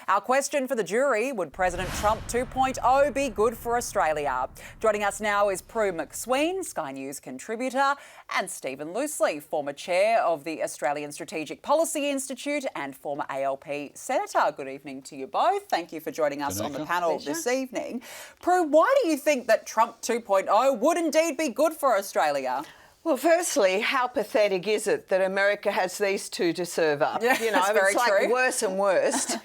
Our question for the jury: would President Trump 2.0 be good for Australia? Joining us now is Prue MacSween, Sky News contributor, and Stephen Loosley, former chair of the Australian Strategic Policy Institute and former ALP senator. Good evening to you both. Thank you for joining us on the panel this evening. Prue, why do you think that Trump 2.0 would indeed be good for Australia? Well, firstly, how pathetic is it that America has these two to serve up? Yeah, you know, it's like true. Worse and worst.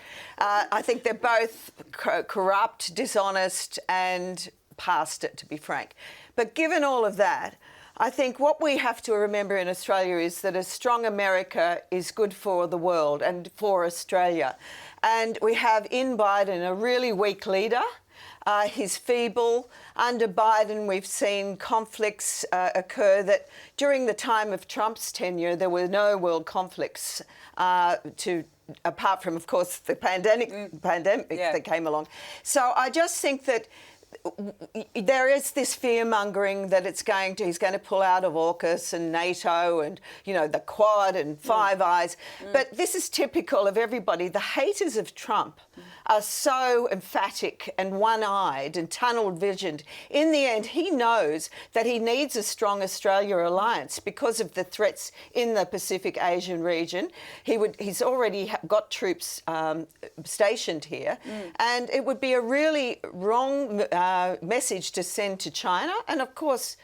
I think they're both corrupt, dishonest and past it, to be frank. But given all of that, I think what we have to remember in Australia is that a strong America is good for the world and for Australia. And we have in Biden a really weak leader. He's feeble. Under Biden, we've seen conflicts occur that during the time of Trump's tenure, there were no world conflicts apart from, of course, the pandemic that came along. So I just think that there is this fear-mongering that he's going to pull out of AUKUS and NATO and, you know, the Quad and Five Eyes. But this is typical of everybody. The haters of Trump are so emphatic and one-eyed and tunnel-visioned. In the end, he knows that he needs a strong Australia alliance because of the threats in the Pacific Asian region. He's already got troops stationed here, and it would be a really wrong message to send to China and, of course,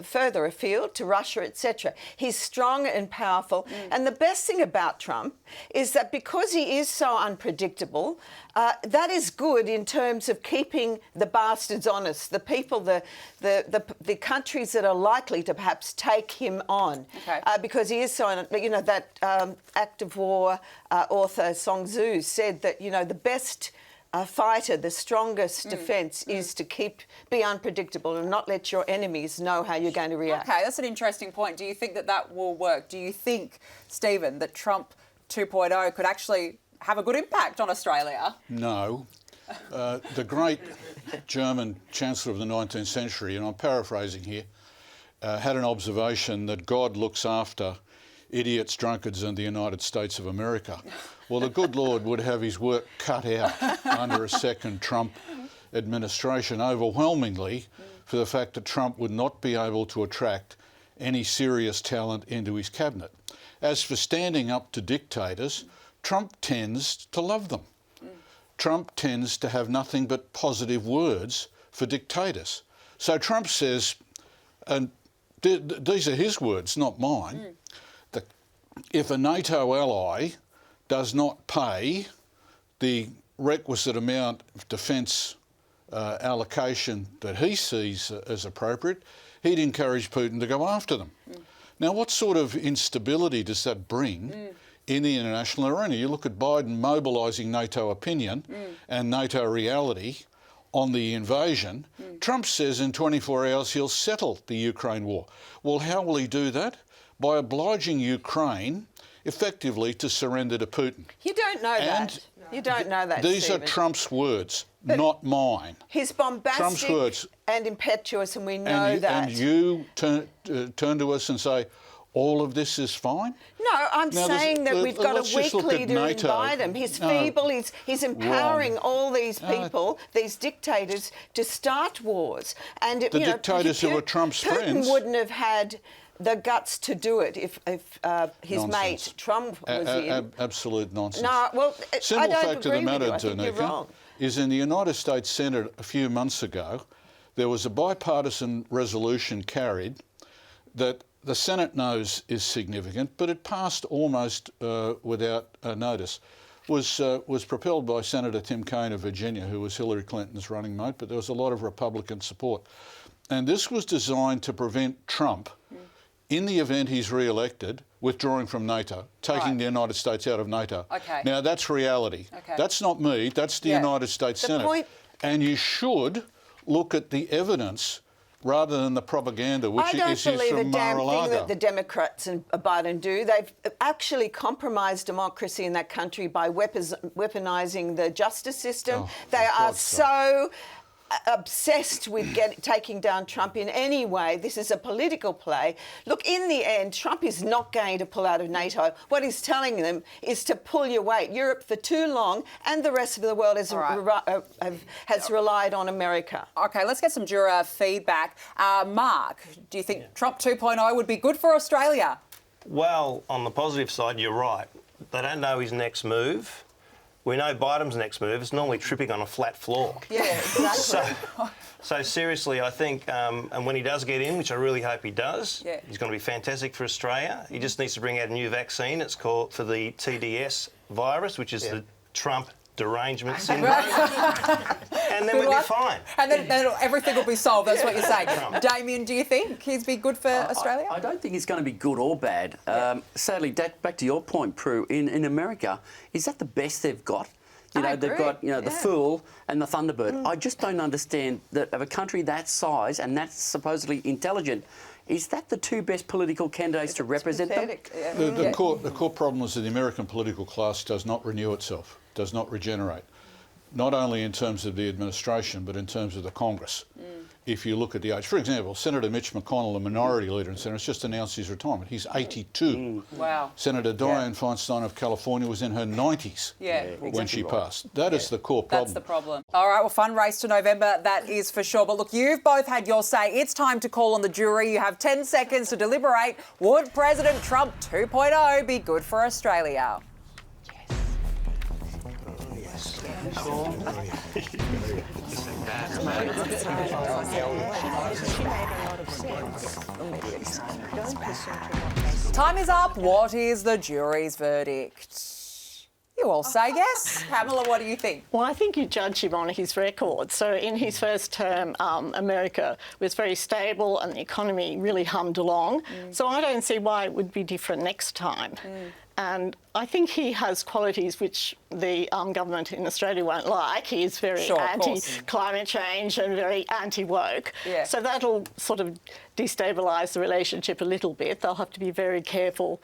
further afield to Russia, etc. He's strong and powerful. And the best thing about Trump is that because he is so unpredictable, that is good in terms of keeping the bastards honest, the people, the countries that are likely to perhaps take him on. Because he is so, you know, that Act of War author Song Tzu said that, you know, the best fighter, the strongest defence is to be unpredictable and not let your enemies know how you're going to react. OK, that's an interesting point. Do you think that that will work? Do you think, Stephen, that Trump 2.0 could actually have a good impact on Australia? No. The great German Chancellor of the 19th century, and I'm paraphrasing here, had an observation that God looks after idiots, drunkards and the United States of America. Well, the good Lord would have his work cut out under a second Trump administration, overwhelmingly for the fact that Trump would not be able to attract any serious talent into his cabinet. As for standing up to dictators, Trump tends to love them. Trump tends to have nothing but positive words for dictators. So Trump says, and these are his words, not mine, that if a NATO ally does not pay the requisite amount of defence allocation that he sees as appropriate, he'd encourage Putin to go after them. Now, what sort of instability does that bring in the international arena? You look at Biden mobilising NATO opinion and NATO reality on the invasion. Trump says in 24 hours he'll settle the Ukraine war. Well, how will he do that? By obliging Ukraine effectively to surrender to Putin. You don't know that. You don't know that, These Stephen. are Trump's words, not mine. He's bombastic Trump's words. And impetuous, and we know that. And you turn to us and say, all of this is fine? No, I'm saying that we've got a weak leader in Biden. He's feeble. He's empowering all these people, these dictators, to start wars. And the dictators who are Trump's friends. Putin wouldn't have had the guts to do it if his mate Trump was in. Absolute nonsense. No, well, Simple I don't fact of the matter, Danica, is in the United States Senate a few months ago, there was a bipartisan resolution carried that the Senate knows is significant, but it passed almost without notice. Was propelled by Senator Tim Kaine of Virginia, who was Hillary Clinton's running mate, but there was a lot of Republican support. And this was designed to prevent Trump, in the event he's re-elected, withdrawing from NATO, taking the United States out of NATO. Now, that's reality. That's not me, that's the United States Senate. And you should look at the evidence rather than the propaganda, which is from Mar-a-Lago. I don't believe a damn thing that the Democrats and Biden do. They've actually compromised democracy in that country by weaponising the justice system. They are so obsessed with taking down Trump in any way. This is a political play. Look, in the end, Trump is not going to pull out of NATO. What he's telling them is to pull your weight. Europe for too long and the rest of the world has relied on America. OK, let's get some juror feedback. Mark, do you think Trump 2.0 would be good for Australia? Well, on the positive side, you're right. They don't know his next move. We know Biden's next move is normally tripping on a flat floor. Yeah, exactly. So seriously, I think, and when he does get in, which I really hope he does, he's going to be fantastic for Australia. He just needs to bring out a new vaccine. It's called for the TDS virus, which is the Trump derangement syndrome. And then we'll be fine. And then everything will be solved, that's what you're saying. Damien, do you think he'd be good for Australia? I don't think it's going to be good or bad. Sadly, back to your point, Prue, in America, is that the best they've got? You know, they've got, the Fool and the Thunderbird. I just don't understand that of a country that size and that's supposedly intelligent, is that the two best political candidates to represent them? The core problem is that the American political class does not renew itself, does not regenerate, not only in terms of the administration, but in terms of the Congress. If you look at the age, for example, Senator Mitch McConnell, the minority leader in Senate, has just announced his retirement. He's 82. Wow. Senator Dianne Feinstein of California was in her 90s when she passed. That is the core problem. That's the problem. All right, well, fun race to November, that is for sure. But look, you've both had your say. It's time to call on the jury. You have 10 seconds to deliberate. Would President Trump 2.0 be good for Australia? Time is up. What is the jury's verdict? You all say yes. Pamela, what do you think? Well, I think you judge him on his record. So in his first term, America was very stable and the economy really hummed along. So I don't see why it would be different next time. And I think he has qualities which the government in Australia won't like. He is very anti-climate change and very anti-woke. So that'll sort of destabilise the relationship a little bit. They'll have to be very careful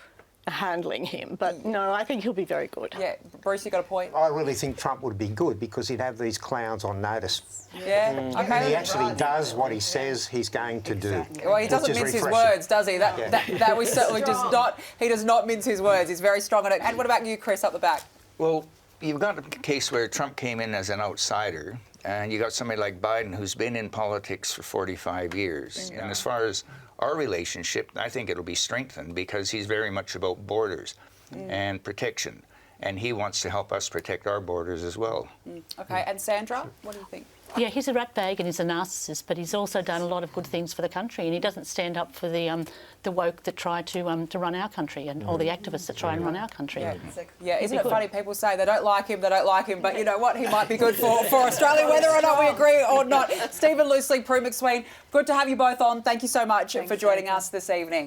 handling him. But no, I think he'll be very good. Yeah, Bruce, you got a point? I really think Trump would be good because he'd have these clowns on notice. Yeah, okay. And he actually does what he says he's going to do. Well, he doesn't mince his words, does he? That we certainly does not. He does not mince his words. He's very strong on it. And what about you, Chris, up the back? Well, you've got a case where Trump came in as an outsider, and you got somebody like Biden who's been in politics for 45 years. And as far as our relationship, I think it'll be strengthened because he's very much about borders and protection. And he wants to help us protect our borders as well. Okay, and Sandra, what do you think? Yeah, he's a ratbag and he's a narcissist, but he's also done a lot of good things for the country, and he doesn't stand up for the woke that try to run our country and all the activists that try and run our country. Yeah, isn't it funny? People say they don't like him, but you know what? He might be good for Australia, whether or not we agree or not. Stephen Loosley, Prue MacSween, good to have you both on. Thank you so much for joining us this evening.